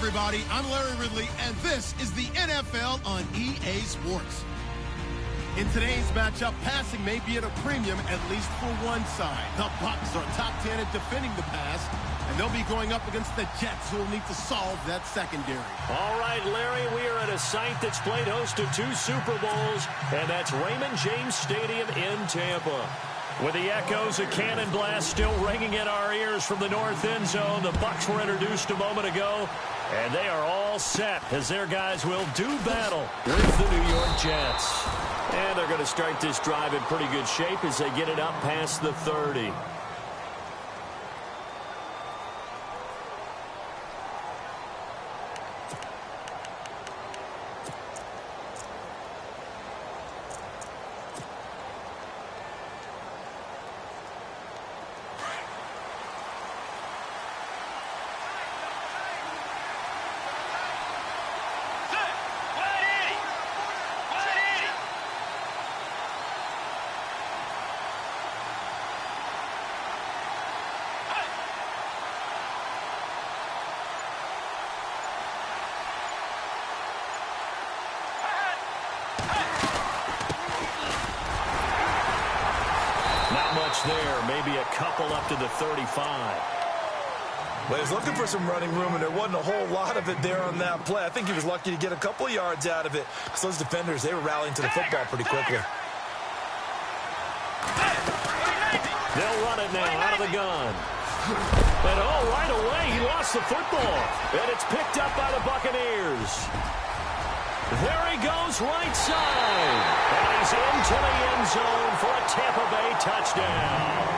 everybody. I'm Larry Ridley, and this is the NFL on EA Sports. In today's matchup, passing may be at a premium, at least for one side. The Bucs are top 10 at defending the pass, and they'll be going up against the Jets, who will need to solve that secondary. All right, Larry, we are at a site that's played host to 2 Super Bowls, and that's Raymond James Stadium in Tampa. With the echoes of cannon blast still ringing in our ears from the north end zone, the Bucs were introduced a moment ago, and they are all set as their guys will do battle with the New York Jets. And they're going to start this drive in pretty good shape as they get it up past the 30. There, maybe a couple up to the 35. Well, he was looking for some running room, and there wasn't a whole lot of it there on that play. I think he was lucky to get a couple of yards out of it. So those defenders, they were rallying to the football pretty quickly. They'll run it now out of the gun. And right away, he lost the football. And it's picked up by the Buccaneers. There he goes right side. And he's into the end zone for a Tampa Bay touchdown.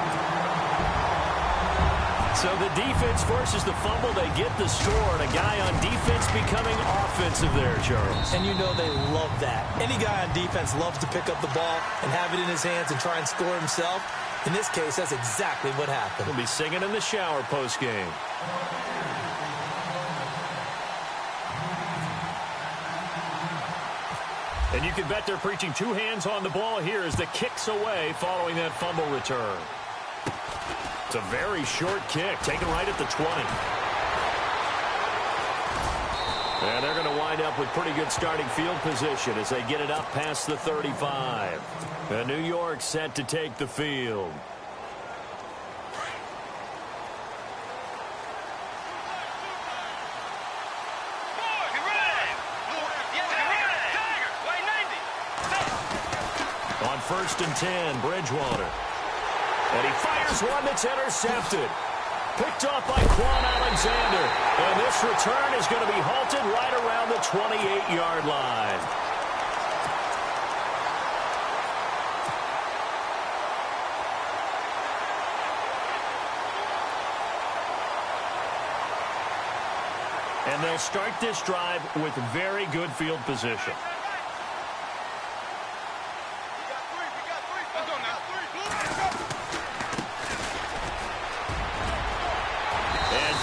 So the defense forces the fumble. They get the score. And a guy on defense becoming offensive there, Charles. And you know they love that. Any guy on defense loves to pick up the ball and have it in his hands and try and score himself. In this case, that's exactly what happened. He'll be singing in the shower postgame. And you can bet they're preaching 2 hands on the ball here as the kick's away following that fumble return. It's a very short kick, taken right at the 20. And they're going to wind up with pretty good starting field position as they get it up past the 35. And New York set to take the field. On 1st and 10, Bridgewater. And he fires one that's intercepted. Picked off by Quan Alexander. And this return is going to be halted right around the 28-yard line. And they'll start this drive with very good field position.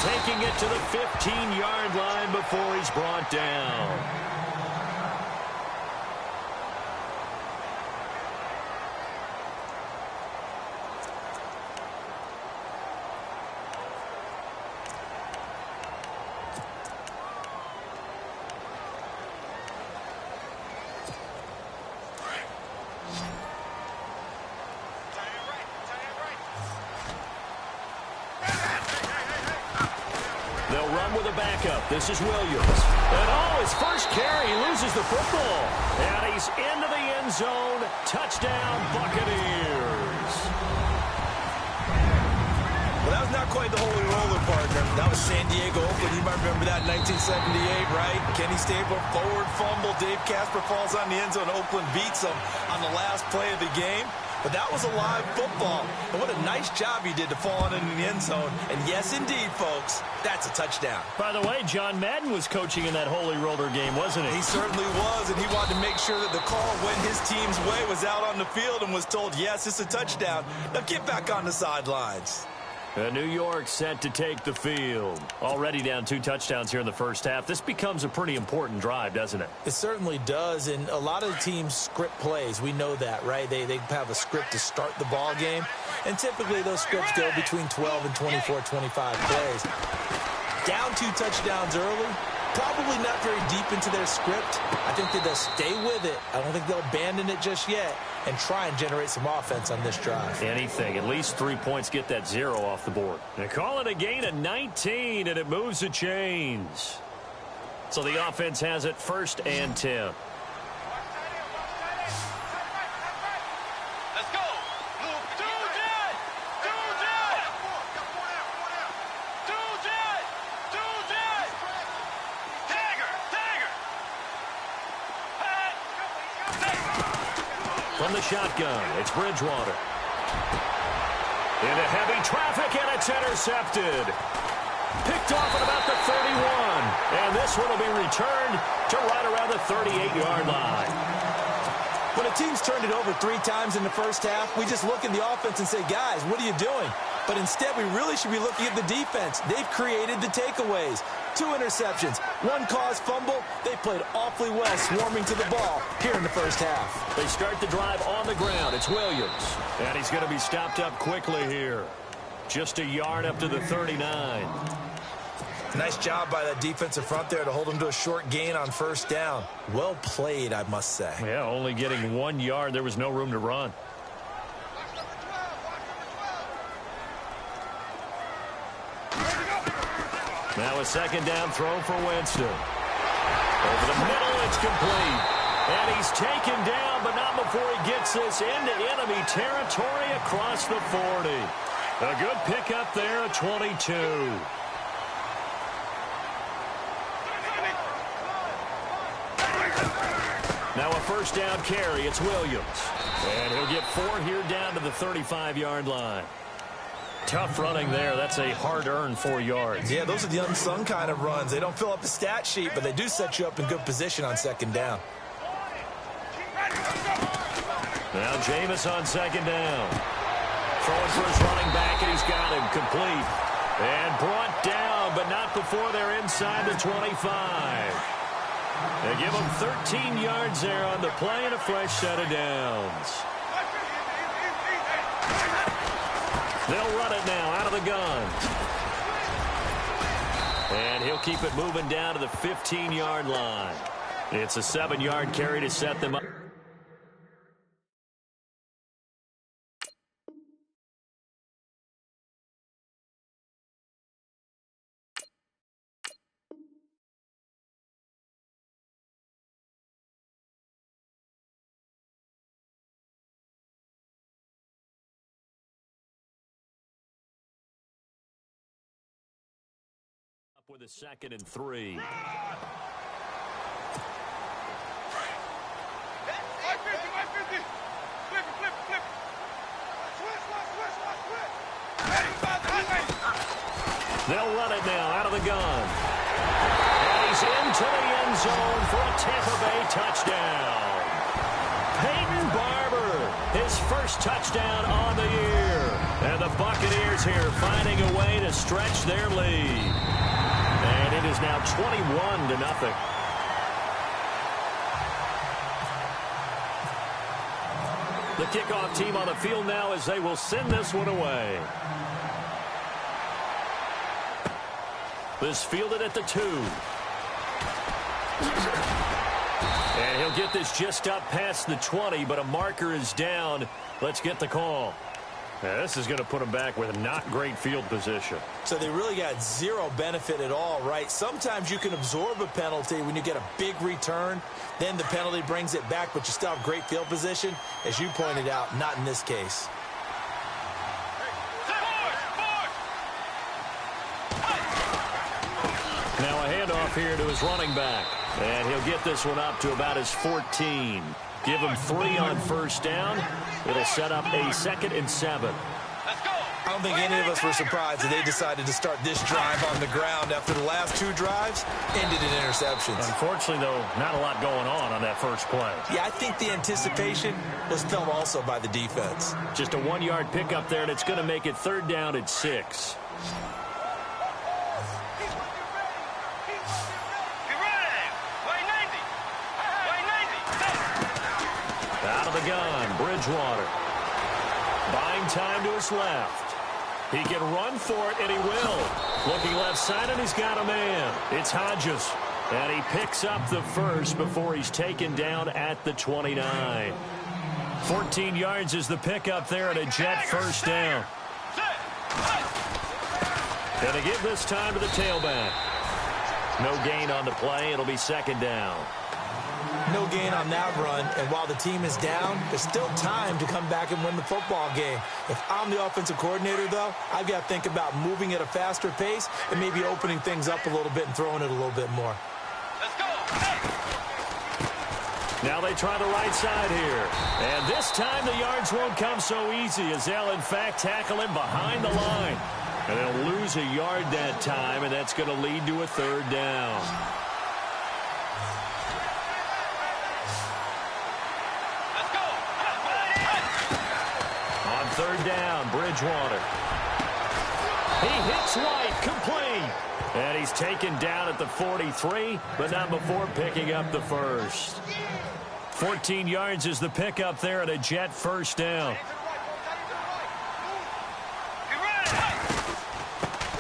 Taking it to the 15-yard line before he's brought down. This is Williams. And his first carry, he loses the football. And he's into the end zone. Touchdown, Buccaneers. Well, that was not quite the holy roller, partner. That was San Diego, Oakland. You might remember that in 1978, right? Kenny Stabler, forward fumble. Dave Casper falls on the end zone. Oakland beats him on the last play of the game. But that was a live football. And what a nice job he did to fall on in the end zone. And yes, indeed, folks, that's a touchdown. By the way, John Madden was coaching in that holy roller game, wasn't he? He certainly was, and he wanted to make sure that the call went his team's way, was out on the field and was told, yes, it's a touchdown. Now get back on the sidelines. New York set to take the field. Already down 2 touchdowns here in the first half. This becomes a pretty important drive, doesn't it? It certainly does, and a lot of the teams script plays. We know that, right? They have a script to start the ball game, and typically those scripts go between 12 and 24, 25 plays. Down 2 touchdowns early, Probably not very deep into their script. I think that they'll stay with it. I don't think they'll abandon it just yet and try and generate some offense on this drive. Anything. At least 3 points, get that 0 off the board. They call it a gain of 19, and it moves the chains. So the offense has it 1st and 10. From the shotgun, it's Bridgewater. Into heavy traffic, and it's intercepted. Picked off at about the 31. And this one will be returned to right around the 38-yard line. When a team's turned it over 3 times in the first half, we just look at the offense and say, guys, what are you doing? But instead, we really should be looking at the defense. They've created the takeaways. 2 interceptions, 1 caused fumble. They played awfully well swarming to the ball here in the first half. They start the drive on the ground. It's Williams. And he's going to be stopped up quickly here. Just a yard up to the 39. Nice job by that defensive front there to hold him to a short gain on 1st down. Well played, I must say. Yeah, only getting 1 yard. There was no room to run. Now a 2nd down throw for Winston. Over the middle, it's complete. And he's taken down, but not before he gets this into enemy territory across the 40. A good pickup there at 22. Now a 1st down carry. It's Williams. And he'll get 4 here down to the 35-yard line. Tough running there. That's a hard-earned 4 yards. Yeah, those are the unsung kind of runs. They don't fill up the stat sheet, but they do set you up in good position on 2nd down. Now Jameis on 2nd down. Throwing for his running back, and he's got him complete. And brought down, but not before they're inside the 25. They give him 13 yards there on the play and a fresh set of downs. They'll run it now out of the gun. And he'll keep it moving down to the 15-yard line. It's a 7-yard carry to set them up. With a 2nd and 3. They'll run it now out of the gun. And he's into the end zone for a Tampa Bay touchdown. Peyton Barber, his 1st touchdown on the year. And the Buccaneers here finding a way to stretch their lead. And it is now 21-0. The kickoff team on the field now as they will send this one away. This fielded at the 2. And he'll get this just up past the 20, but a marker is down. Let's get the call. Now, this is going to put them back with not great field position. So they really got 0 benefit at all, right? Sometimes you can absorb a penalty when you get a big return. Then the penalty brings it back, but you still have great field position. As you pointed out, not in this case. Now a handoff here to his running back. And he'll get this one up to about his 14. Give him 3 on 1st down. It'll set up a 2nd and 7. I don't think any of us were surprised that they decided to start this drive on the ground after the last 2 drives ended in interceptions. Unfortunately, though, not a lot going on that first play. Yeah, I think the anticipation was felt also by the defense. Just a 1-yard pickup there, and it's going to make it 3rd down at 6. Out of the gun, Bridgewater. Buying time to his left. He can run for it, and he will. Looking left side, and he's got a man. It's Hodges. And he picks up the first before he's taken down at the 29. 14 yards is the pickup there and a Jet first down. Going to give this time to the tailback. No gain on the play. It'll be second down. No gain on that run, and while the team is down, there's still time to come back and win the football game. If I'm the offensive coordinator, though, I've got to think about moving at a faster pace and maybe opening things up a little bit and throwing it a little bit more. Let's go. Now they try the right side here. And this time the yards won't come so easy as they'll, in fact, tackle him behind the line. And they'll lose a yard that time, and that's going to lead to a third down. Third down, Bridgewater. He hits White, complete. And he's taken down at the 43, but not before picking up the first. 14 yards is the pickup there at a Jet first down.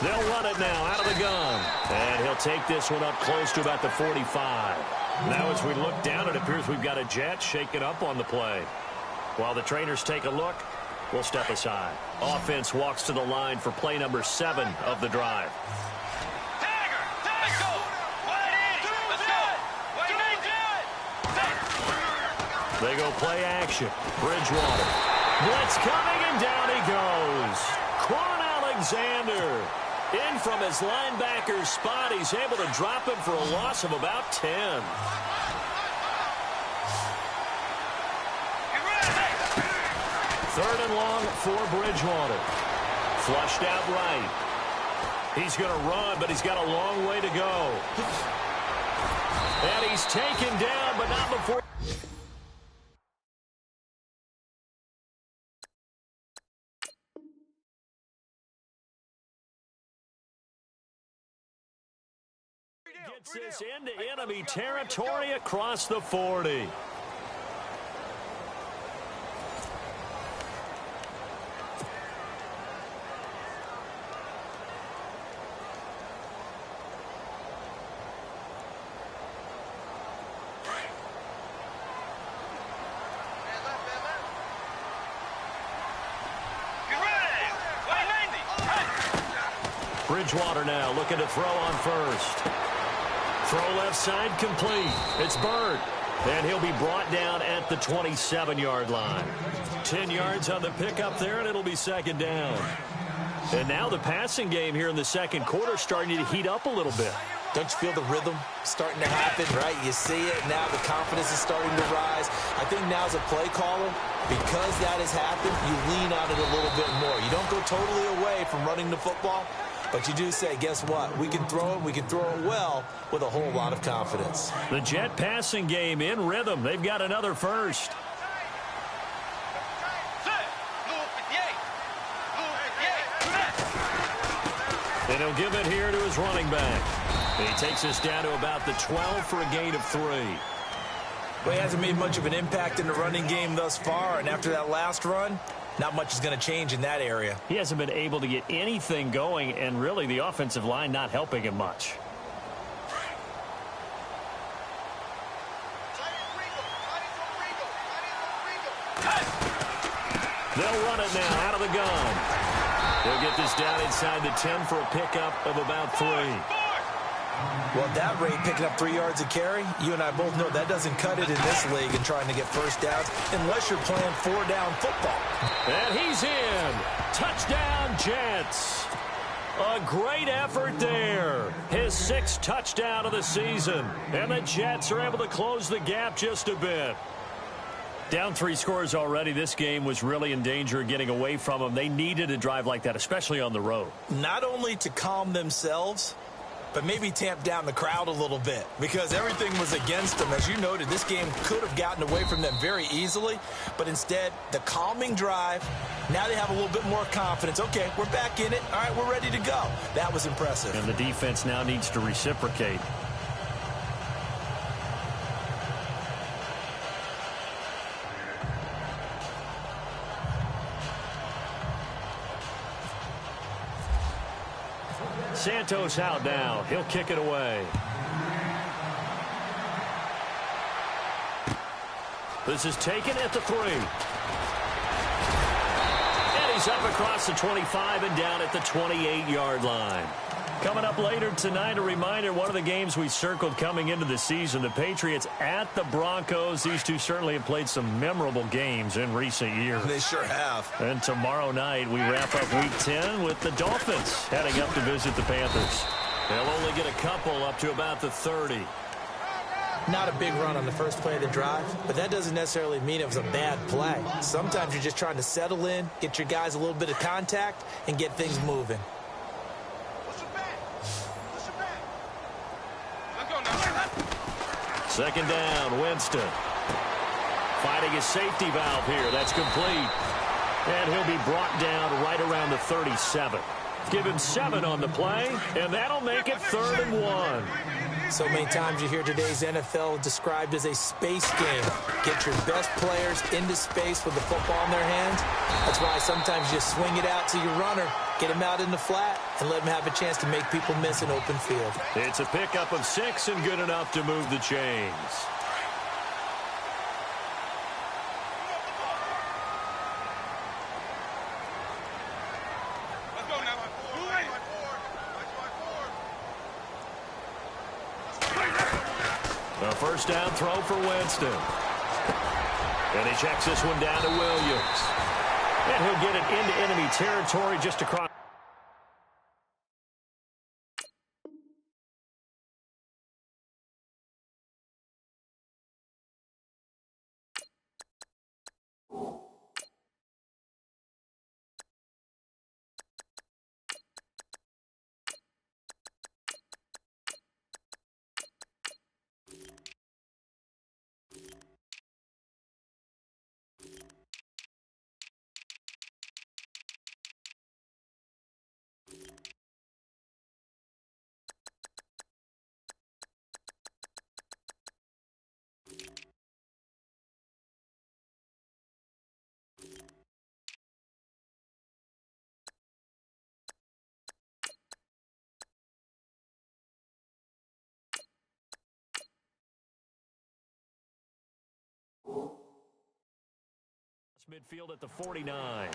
They'll run it now out of the gun. And he'll take this one up close to about the 45. Now as we look down, it appears we've got a Jet shaken up on the play. While the trainers take a look, we'll step aside. Offense walks to the line for play number 7 of the drive. They go play action. Bridgewater. Blitz coming, and down he goes. Quan Alexander. In from his linebacker's spot. He's able to drop him for a loss of about 10. Third and long for Bridgewater. Flushed out right. He's going to run, but he's got a long way to go. And he's taken down, but not before. Gets this into enemy territory across the 40. Bridgewater now looking to throw on first. Throw left side complete. It's Bird. And he'll be brought down at the 27-yard line. 10 yards on the pickup there, and it'll be second down. And now the passing game here in the second quarter starting to heat up a little bit. Don't you feel the rhythm starting to happen, right? You see it now. The confidence is starting to rise. I think now as a play caller, because that has happened, you lean on it a little bit more. You don't go totally away from running the football, but you do say, guess what? We can throw it. We can throw it well with a whole lot of confidence. The Jet passing game in rhythm. They've got another first. And he'll give it here to his running back. And he takes us down to about the 12 for a gain of 3. Well, he hasn't made much of an impact in the running game thus far, and after that last run, not much is going to change in that area. He hasn't been able to get anything going, and really the offensive line not helping him much. They'll run it now out of the gun. They'll get this down inside the 10 for a pickup of about 3. Well, at that rate, picking up 3 yards a carry, you and I both know that doesn't cut it in this league and trying to get first downs unless you're playing 4-down football. And he's in. Touchdown, Jets. A great effort there. His 6th touchdown of the season. And the Jets are able to close the gap just a bit. Down 3 scores already. This game was really in danger of getting away from them. They needed a drive like that, especially on the road. Not only to calm themselves, but maybe tamp down the crowd a little bit because everything was against them. As you noted, this game could have gotten away from them very easily, but instead, the calming drive, now they have a little bit more confidence. Okay, we're back in it. All right, we're ready to go. That was impressive. And the defense now needs to reciprocate. Santos out now. He'll kick it away. This is taken at the 3. And he's up across the 25 and down at the 28-yard line. Coming up later tonight, a reminder, one of the games we circled coming into the season, the Patriots at the Broncos. These two certainly have played some memorable games in recent years. They sure have. And tomorrow night, we wrap up Week 10 with the Dolphins heading up to visit the Panthers. They'll only get a couple up to about the 30. Not a big run on the first play of the drive, but that doesn't necessarily mean it was a bad play. Sometimes you're just trying to settle in, get your guys a little bit of contact, and get things moving. Second down, Winston. Fighting his safety valve here. That's complete. And he'll be brought down right around the 37. Give him 7 on the play, and that'll make it 3rd and 1. So many times you hear today's NFL described as a space game. Get your best players into space with the football in their hands. That's why sometimes you swing it out to your runner, get him out in the flat, and let him have a chance to make people miss an open field. It's a pickup of 6 and good enough to move the chains. A first down throw for Winston. And he checks this one down to Williams. And he'll get it into enemy territory just across. Midfield at the 49.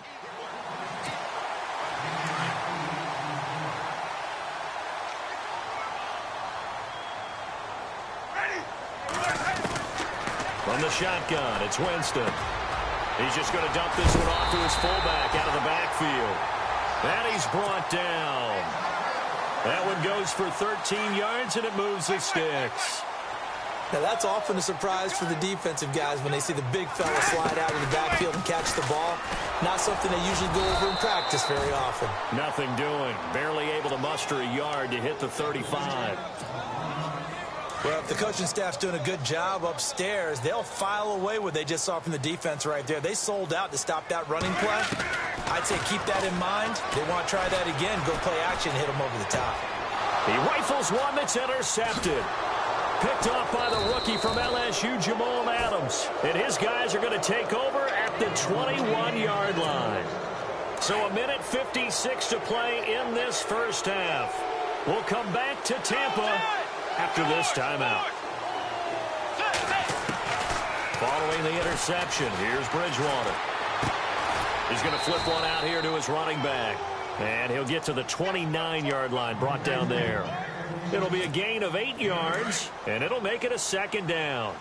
From the shotgun, it's Winston. He's just going to dump this one off to his fullback out of the backfield. And he's brought down. That one goes for 13 yards, and it moves the sticks. Now, that's often a surprise for the defensive guys when they see the big fella slide out of the backfield and catch the ball. Not something they usually go over in practice very often. Nothing doing. Barely able to muster a yard to hit the 35. Well, if the coaching staff's doing a good job upstairs, they'll file away what they just saw from the defense right there. They sold out to stop that running play. I'd say keep that in mind. They want to try that again, go play action, hit them over the top. He rifles one that's intercepted. Picked off by the rookie from LSU, Jamal Adams. And his guys are going to take over at the 21-yard line. So 1:56 to play in this first half. We'll come back to Tampa after this timeout. Following the interception, here's Bridgewater. He's going to flip one out here to his running back. And he'll get to the 29-yard line, brought down there. It'll be a gain of 8 yards, and it'll make it a second down.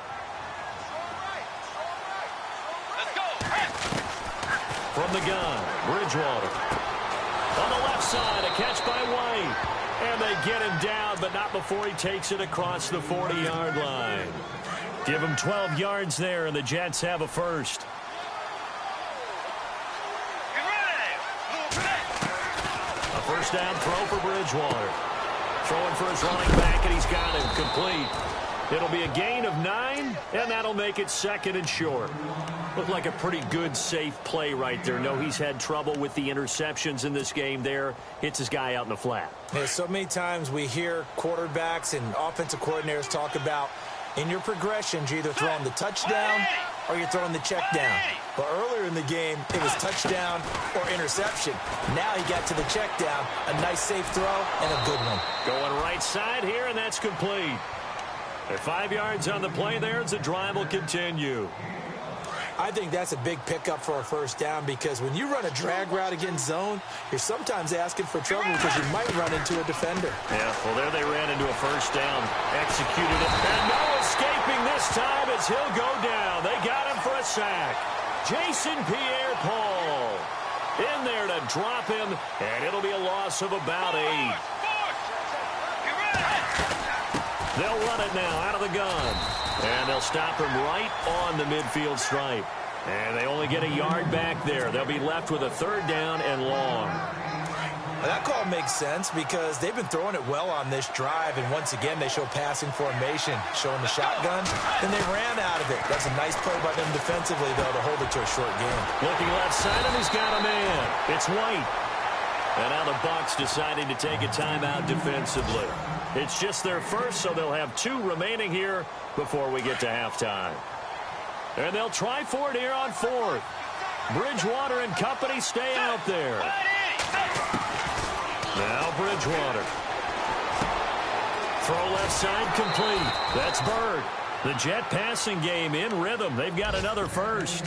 From the gun, Bridgewater. On the left side, a catch by White. And they get him down, but not before he takes it across the 40-yard line. Give him 12 yards there, and the Jets have a first. A first down throw for Bridgewater. Throwing for his running back, and he's got him complete. It'll be a gain of 9, and that'll make it second and short. Looked like a pretty good, safe play right there. No, he's had trouble with the interceptions in this game there. Hits his guy out in the flat. Yeah, so many times we hear quarterbacks and offensive coordinators talk about in your progressions, you're either throwing the touchdown or you're throwing the check down. But earlier in the game, it was touchdown or interception. Now he got to the check down, a nice safe throw, and a good one. Going right side here, and that's complete. At 5 yards on the play there, as the drive will continue. I think that's a big pickup for a first down because when you run a drag route against zone, you're sometimes asking for trouble because you might run into a defender. Yeah, well, there they ran into a first down. Executed it. And no escaping this time as he'll go down. They got him for a sack. Jason Pierre-Paul in there to drop him, and it'll be a loss of about 8. They'll run it now out of the gun. And they'll stop him right on the midfield stripe. And they only get a yard back there. They'll be left with a third down and long. Well, that call makes sense because they've been throwing it well on this drive. And once again, they show passing formation, showing the shotgun. And they ran out of it. That's a nice play by them defensively, though, to hold it to a short game. Looking left side, and he's got a man. It's White. And now the Bucs deciding to take a timeout defensively. It's just their first, so they'll have 2 remaining here before we get to halftime. And they'll try for it here on 4th. Bridgewater and company stay out there. Now Bridgewater. Throw left side complete. That's Bird. The Jet passing game in rhythm. They've got another first.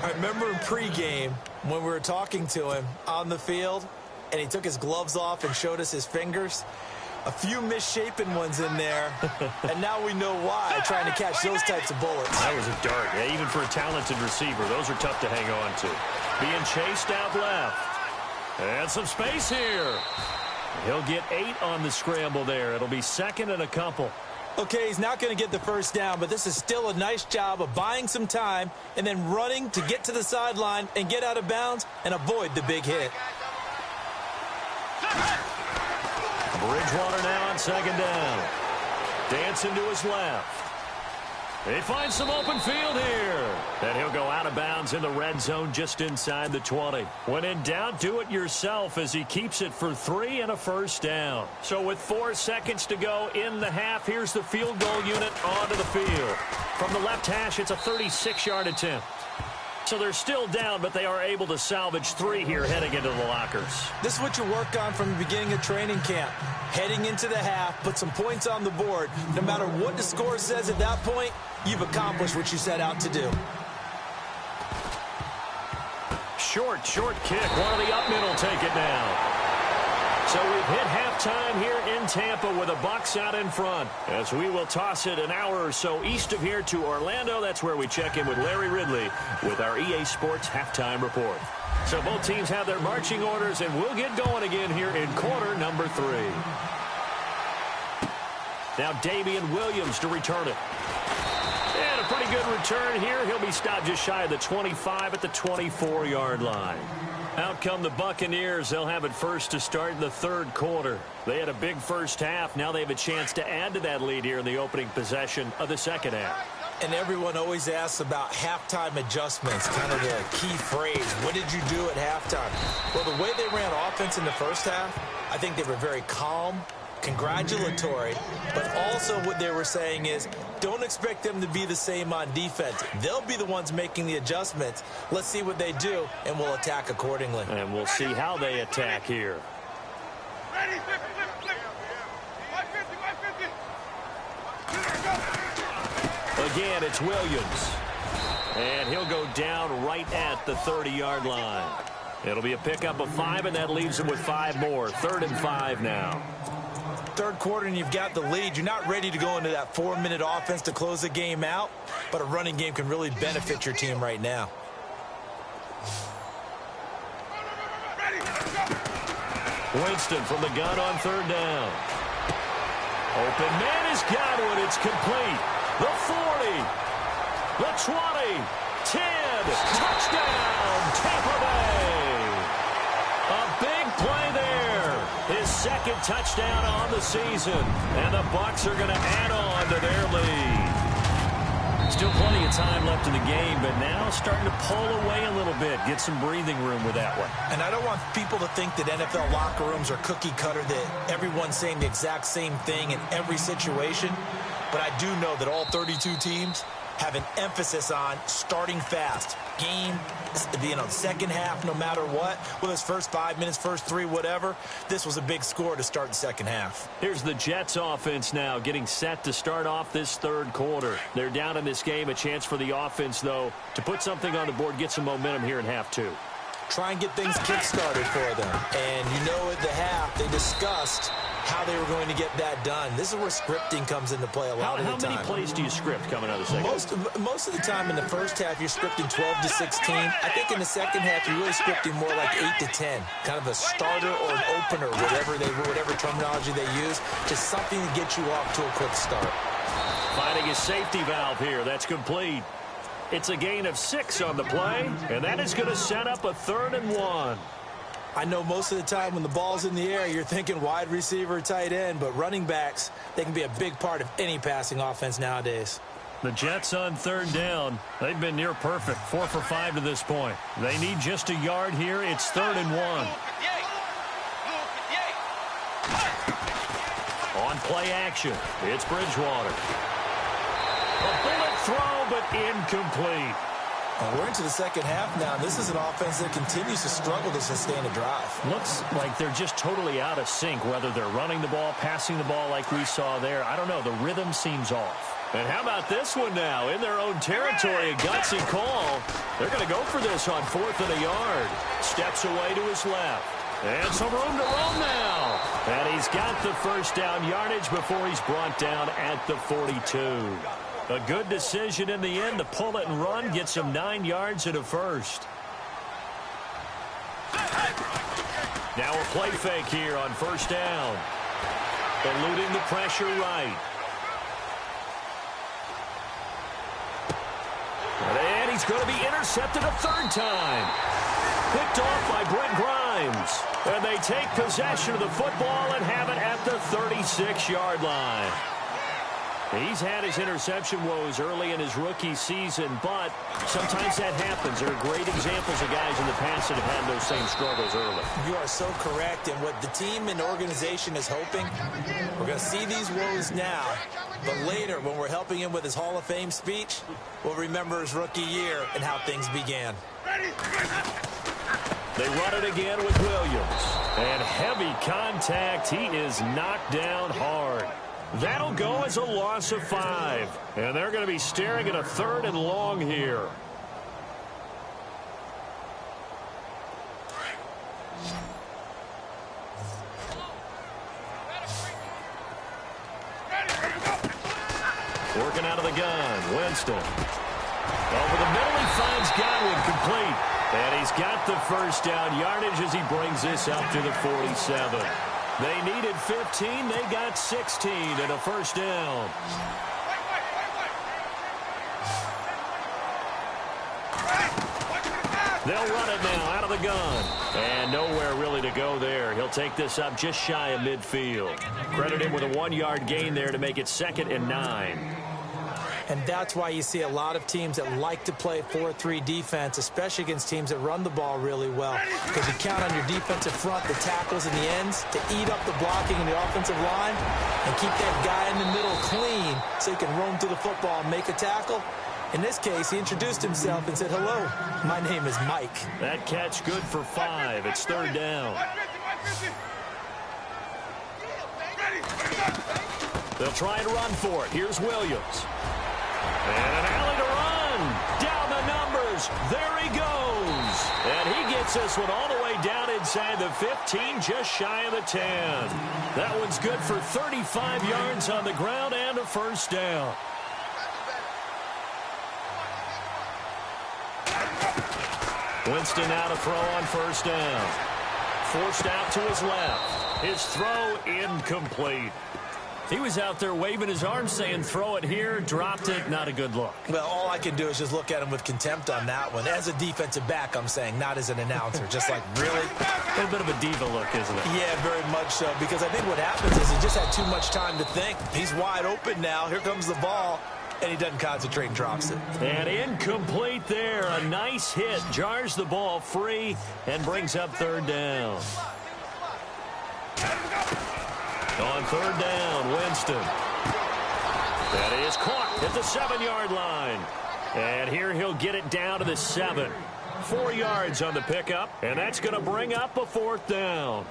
I remember in pregame when we were talking to him on the field, and he took his gloves off and showed us his fingers. A few misshapen ones in there, and now we know why, trying to catch those types of bullets. That was a dart. Yeah, even for a talented receiver, those are tough to hang on to. Being chased out left. And some space here. He'll get 8 on the scramble there. It'll be second and a couple. Okay, he's not going to get the first down, but this is still a nice job of buying some time and then running to get to the sideline and get out of bounds and avoid the big hit. Bridgewater now on second down. Dancing to his left. They find some open field here. And he'll go out of bounds in the red zone just inside the 20. When in doubt, do it yourself as he keeps it for 3 and a first down. So with 4 seconds to go in the half, here's the field goal unit onto the field. From the left hash, it's a 36-yard attempt. So they're still down, but they are able to salvage 3 here heading into the lockers. This is what you work on from the beginning of training camp. Heading into the half, put some points on the board. No matter what the score says at that point, you've accomplished what you set out to do. Short kick. One of the up middle take it now. So we've hit halftime here in Tampa with the Bucs out in front. As we will toss it an hour or so east of here to Orlando. That's where we check in with Larry Ridley with our EA Sports halftime report. So both teams have their marching orders, and we'll get going again here in quarter number 3. Now Damian Williams to return it. And a pretty good return here. He'll be stopped just shy of the 25 at the 24-yard line. Out come the Buccaneers. They'll have it first to start in the 3rd quarter. They had a big first half. Now they have a chance to add to that lead here in the opening possession of the 2nd half. And everyone always asks about halftime adjustments, kind of the key phrase. What did you do at halftime? Well, the way they ran offense in the first half, I think they were very calm, congratulatory, but also what they were saying is don't expect them to be the same on defense. They'll be the ones making the adjustments. Let's see what they do, and we'll attack accordingly. And we'll see how they attack here. Again, it's Williams. And he'll go down right at the 30-yard line. It'll be a pickup of 5, and that leaves him with 5 more. 3rd and 5 now. 3rd quarter, and you've got the lead. You're not ready to go into that 4-minute offense to close the game out, but a running game can really benefit your team right now. Winston from the gun on 3rd down. Open man is Godwin. It's complete. The 40, the 20, 10, touchdown, Tampa Bay. A big play there. His 2nd touchdown on the season. And the Bucs are going to add on to their lead. Still plenty of time left in the game, but now starting to pull away a little bit. Get some breathing room with that one. And I don't want people to think that NFL locker rooms are cookie cutter, that everyone's saying the exact same thing in every situation. But I do know that all 32 teams have an emphasis on starting fast. Game, second half, no matter what, whether it's first 5 minutes, first 3, whatever, this was a big score to start the second half. Here's the Jets offense now getting set to start off this third quarter. They're down in this game. A chance for the offense, though, to put something on the board, get some momentum here in half 2. Try and get things kick-started for them. And you know at the half, they discussed how they were going to get that done. This is where scripting comes into play a lot of the time. How many plays do you script coming out of the second half? Most of the time in the first half, you're scripting 12 to 16. I think in the second half, you're really scripting more like 8 to 10. Kind of a starter or an opener, whatever terminology they use. Just something to get you off to a quick start. Finding a safety valve here. That's complete. It's a gain of 6 on the play, and that is going to set up a 3rd and 1. I know most of the time when the ball's in the air, you're thinking wide receiver, tight end, but running backs, they can be a big part of any passing offense nowadays. The Jets on 3rd down. They've been near perfect, 4 for 5 to this point. They need just a yard here. It's 3rd and 1. On play action, it's Bridgewater. A bullet throw, but incomplete. We're into the second half now. This is an offense that continues to struggle to sustain a drive. Looks like they're just totally out of sync, whether they're running the ball, passing the ball like we saw there. I don't know. The rhythm seems off. And how about this one now? In their own territory, a gutsy call. They're going to go for this on 4th and a yard. Steps away to his left. And some room to roam now. And he's got the first down yardage before he's brought down at the 42. A good decision in the end to pull it and run, gets him 9 yards and a first. Now a play fake here on 1st down. Eluding the pressure right. And he's going to be intercepted a 3rd time. Picked off by Brent Grimes. And they take possession of the football and have it at the 36-yard line. He's had his interception woes early in his rookie season, but sometimes that happens. There are great examples of guys in the past that have had those same struggles early. You are so correct, and what the team and organization is hoping, we're going to see these woes now, but later when we're helping him with his Hall of Fame speech, we'll remember his rookie year and how things began. They run it again with Williams, and heavy contact. He is knocked down hard. That'll go as a loss of 5. And they're going to be staring at a 3rd and long here. Working out of the gun, Winston. Over the middle, he finds Godwin complete. And he's got the first down yardage as he brings this up to the 47. They needed 15. They got 16 and a 1st down. They'll run it now out of the gun. And nowhere really to go there. He'll take this up just shy of midfield. Credit him with a 1-yard gain there to make it 2nd and 9. And that's why you see a lot of teams that like to play 4-3 defense, especially against teams that run the ball really well. Because you count on your defensive front, the tackles and the ends, to eat up the blocking in the offensive line and keep that guy in the middle clean so he can roam to the football and make a tackle. In this case, he introduced himself and said, "Hello, my name is Mike." That catch good for 5. It's 3rd down. They'll try and run for it. Here's Williams. And an alley to run. Down the numbers. There he goes. And he gets this one all the way down inside the 15, just shy of the 10. That one's good for 35 yards on the ground and a 1st down. Winston now to throw on 1st down. Forced out to his left. His throw incomplete. He was out there waving his arms saying, throw it here, dropped it, not a good look. Well, all I can do is just look at him with contempt on that one. As a defensive back, I'm saying, not as an announcer. Just like, really? A little bit of a diva look, isn't it? Yeah, very much so. Because I think what happens is he just had too much time to think. He's wide open now. Here comes the ball. And he doesn't concentrate and drops it. And incomplete there. A nice hit. Jars the ball free and brings up 3rd down. On 3rd down, Winston. That is caught at the 7-yard line. And here he'll get it down to the 7. 4 yards on the pickup, and that's going to bring up a 4th down.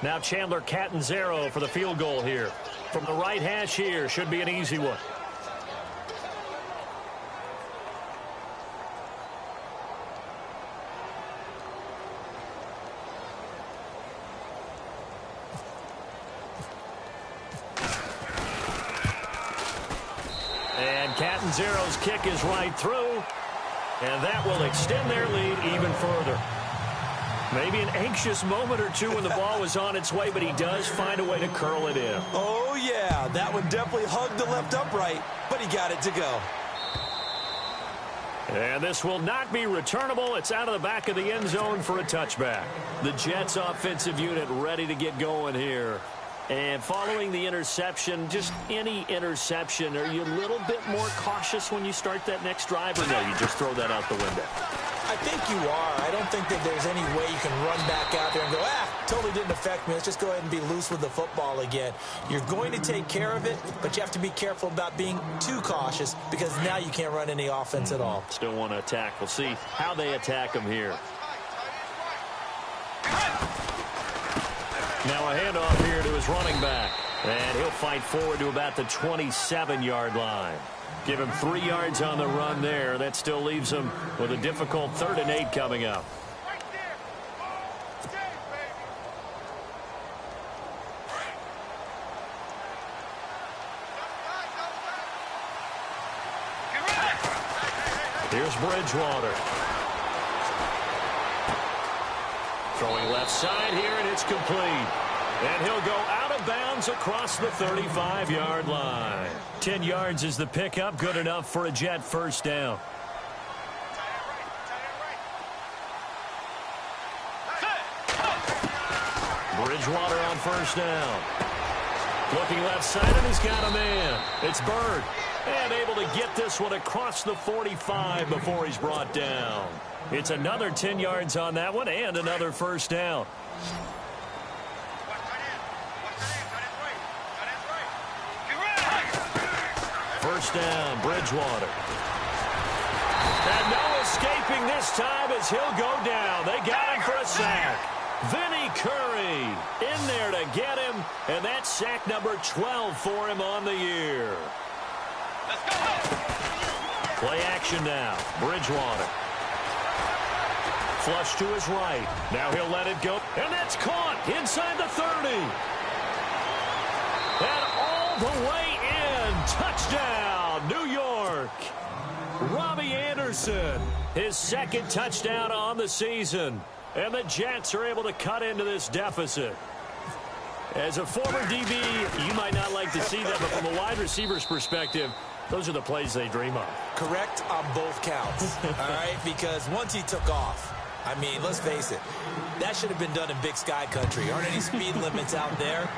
Now Chandler Catanzaro for the field goal here. From the right hash here, should be an easy one. And Catanzaro's kick is right through, and that will extend their lead even further. Maybe an anxious moment or two when the ball was on its way, but he does find a way to curl it in. Oh, yeah, that one definitely hugged the left upright, but he got it to go. And this will not be returnable. It's out of the back of the end zone for a touchback. The Jets offensive unit ready to get going here. And following the interception, just any interception, are you a little bit more cautious when you start that next drive, or no, you just throw that out the window? I think you are. I don't think that there's any way you can run back out there and go, totally didn't affect me. Let's just go ahead and be loose with the football again. You're going to take care of it, but you have to be careful about being too cautious because now you can't run any offense at all. Still want to attack. We'll see how they attack him here. Now a handoff here to his running back. And he'll fight forward to about the 27-yard line. Give him 3 yards on the run there. That still leaves him with a difficult 3rd and 8 coming up. Here's Bridgewater. Throwing left side here, and it's complete. And he'll go out of bounds across the 35-yard line. 10 yards is the pickup. Good enough for a Jet 1st down. Bridgewater on 1st down. Looking left side, and he's got a man. It's Bird. And able to get this one across the 45 before he's brought down. It's another 10 yards on that one and another 1st down. First down, Bridgewater. And no escaping this time as he'll go down. They got him for a sack. Vinny Curry in there to get him, and that's sack number 12 for him on the year. Let's go. Play action now. Bridgewater. Flush to his right. Now he'll let it go, and that's caught inside the 30. And all the way in. Touchdown, New York. Robbie Anderson, his 2nd touchdown on the season. And the Jets are able to cut into this deficit. As a former DB, you might not like to see that, but from a wide receiver's perspective, those are the plays they dream of. Correct on both counts, all right? Because once he took off, I mean, let's face it, that should have been done in Big Sky country. Aren't any speed limits out there?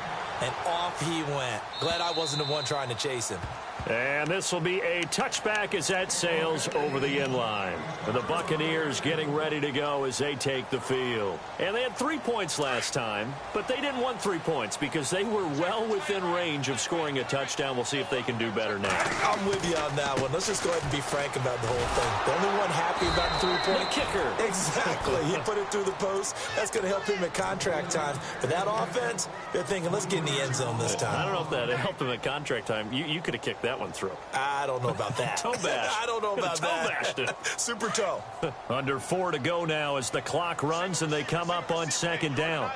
And off he went. Glad I wasn't the one trying to chase him. And this will be a touchback as that sails over the end line. And the Buccaneers getting ready to go as they take the field. And they had 3 points last time, but they didn't want 3 points because they were well within range of scoring a touchdown. We'll see if they can do better now. I'm with you on that one. Let's just go ahead and be frank about the whole thing. The only one happy about the 3-point kicker. Exactly. He put it through the post. That's going to help him at contract time. For that offense, they're thinking, let's get in the end zone this time. I don't know if that helped him at contract time. You could have kicked that one through. I don't know about that. Toe bash. I don't know about that. Toe bashed it. Super toe. Under 4 to go now as the clock runs and they come up on 2nd down.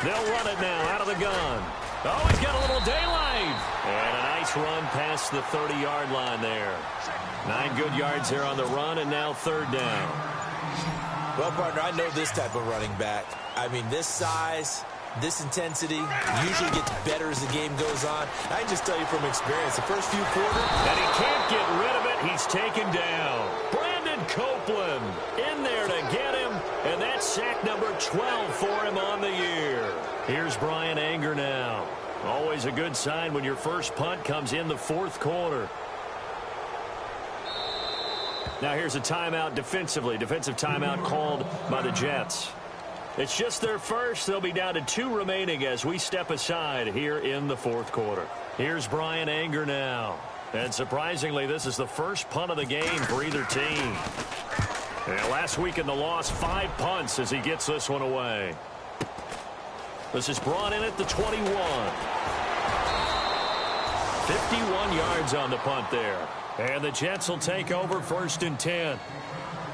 They'll run it now out of the gun. Oh, he's got a little daylight. And a nice run past the 30-yard line there. 9 good yards there on the run, and now 3rd down. Well, partner, I know this type of running back. I mean, this size, this intensity usually gets better as the game goes on. I can just tell you from experience, the first few quarters. And he can't get rid of it. He's taken down. Brandon Copeland in there to get him. And that's sack number 12 for him on the year. Here's Brian Anger now. Always a good sign when your first punt comes in the 4th quarter. Now here's a timeout defensively. Defensive timeout called by the Jets. It's just their first. They'll be down to 2 remaining as we step aside here in the fourth quarter. Here's Brian Anger now. And surprisingly, this is the first punt of the game for either team. And last week in the loss, 5 punts as he gets this one away. This is brought in at the 21. 51 yards on the punt there. And the Jets will take over 1st and 10.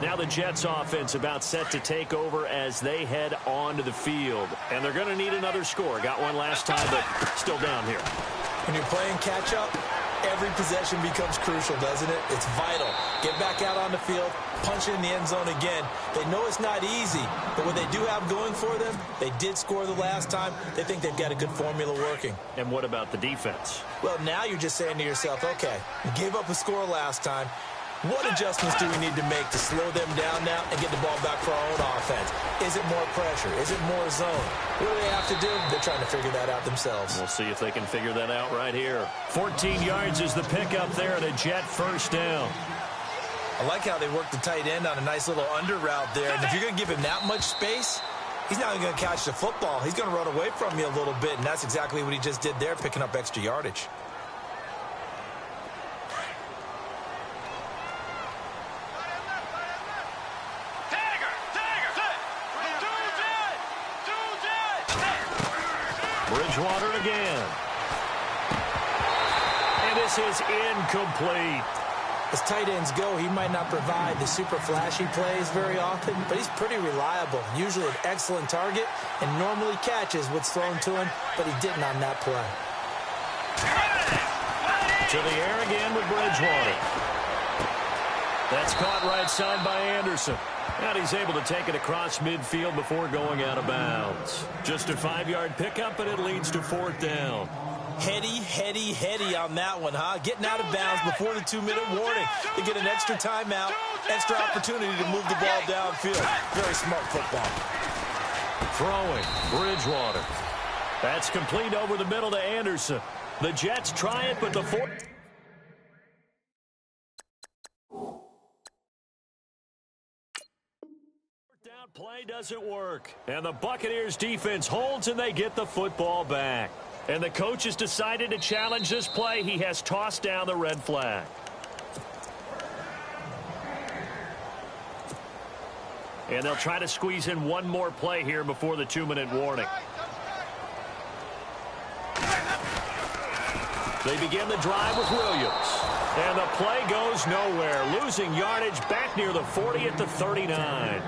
Now the Jets offense about set to take over as they head onto the field. And they're going to need another score. Got one last time, but still down here. When you're playing catch-up, every possession becomes crucial, doesn't it? It's vital. Get back out on the field, punch it in the end zone again. They know it's not easy, but what they do have going for them, they did score the last time. They think they've got a good formula working. And what about the defense? Well, now you're just saying to yourself, okay, we gave up a score last time. What adjustments do we need to make to slow them down now and get the ball back for our own offense? Is it more pressure? Is it more zone? What do they have to do? They're trying to figure that out themselves. We'll see if they can figure that out right here. 14 yards is the pickup there and a Jet first down. I like how they work the tight end on a nice little under route there. And if you're going to give him that much space, he's not even going to catch the football. He's going to run away from you a little bit, and that's exactly what he just did there, picking up extra yardage. Bridgewater again. And this is incomplete. As tight ends go, he might not provide the super flashy plays very often, but he's pretty reliable. Usually an excellent target and normally catches what's thrown to him, but he didn't on that play. To the air again with Bridgewater. That's caught right side by Anderson. And he's able to take it across midfield before going out of bounds. Just a 5-yard pickup, and it leads to 4th down. Heady on that one, huh? Getting out of bounds before the 2-minute warning. They get an extra timeout, extra opportunity to move the ball downfield. Very smart football. Throwing, Bridgewater. That's complete over the middle to Anderson. The Jets try it, but the down play doesn't work. And the Buccaneers defense holds, and they get the football back. And the coach has decided to challenge this play. He has tossed down the red flag. And they'll try to squeeze in one more play here before the 2-minute warning. They begin the drive with Williams. And the play goes nowhere. Losing yardage back near the 40 at the 39.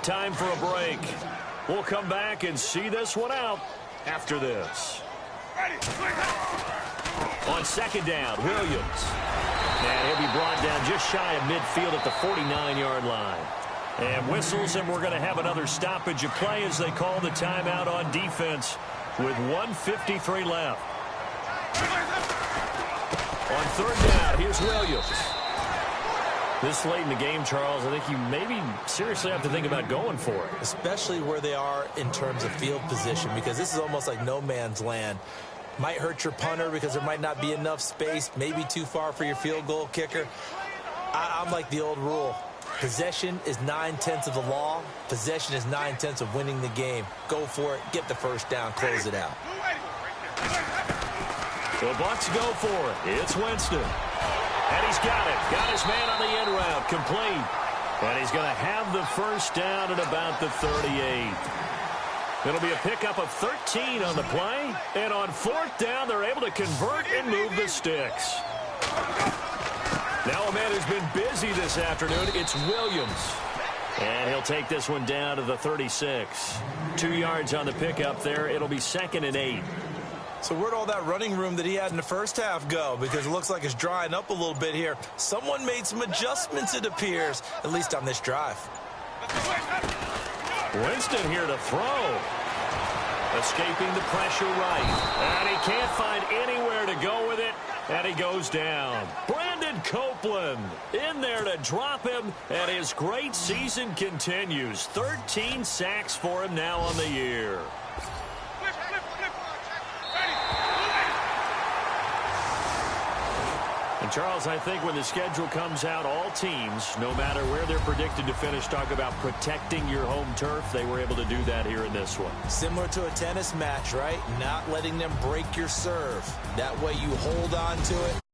Time for a break. We'll come back and see this one out after this. On 2nd down, Williams. And he'll be brought down just shy of midfield at the 49-yard line. And whistles, and we're going to have another stoppage of play as they call the timeout on defense with 1:53 left. On 3rd down, here's Williams. This late in the game, Charles, I think you maybe seriously have to think about going for it. Especially where they are in terms of field position, because this is almost like no man's land. Might hurt your punter because there might not be enough space, maybe too far for your field goal kicker. I'm like the old rule. Possession is 9/10 of the law. Possession is 9/10 of winning the game. Go for it. Get the first down. Close it out. The Bucs go for it. It's Winston. And he's got it. Got his man on the end route. Complete. And he's going to have the first down at about the 38. It'll be a pickup of 13 on the play. And on 4th down, they're able to convert and move the sticks. Now a man who's been busy this afternoon, it's Williams. And he'll take this one down to the 36. 2 yards on the pickup there. It'll be 2nd and 8. So where'd all that running room that he had in the first half go? Because it looks like it's drying up a little bit here. Someone made some adjustments, it appears, at least on this drive. Winston here to throw. Escaping the pressure right. And he can't find anywhere to go with it. And he goes down. Brandon Copeland in there to drop him. And his great season continues. 13 sacks for him now on the year. And Charles, I think when the schedule comes out, all teams, no matter where they're predicted to finish, talk about protecting your home turf. They were able to do that here in this one. Similar to a tennis match, right? Not letting them break your serve. That way you hold on to it.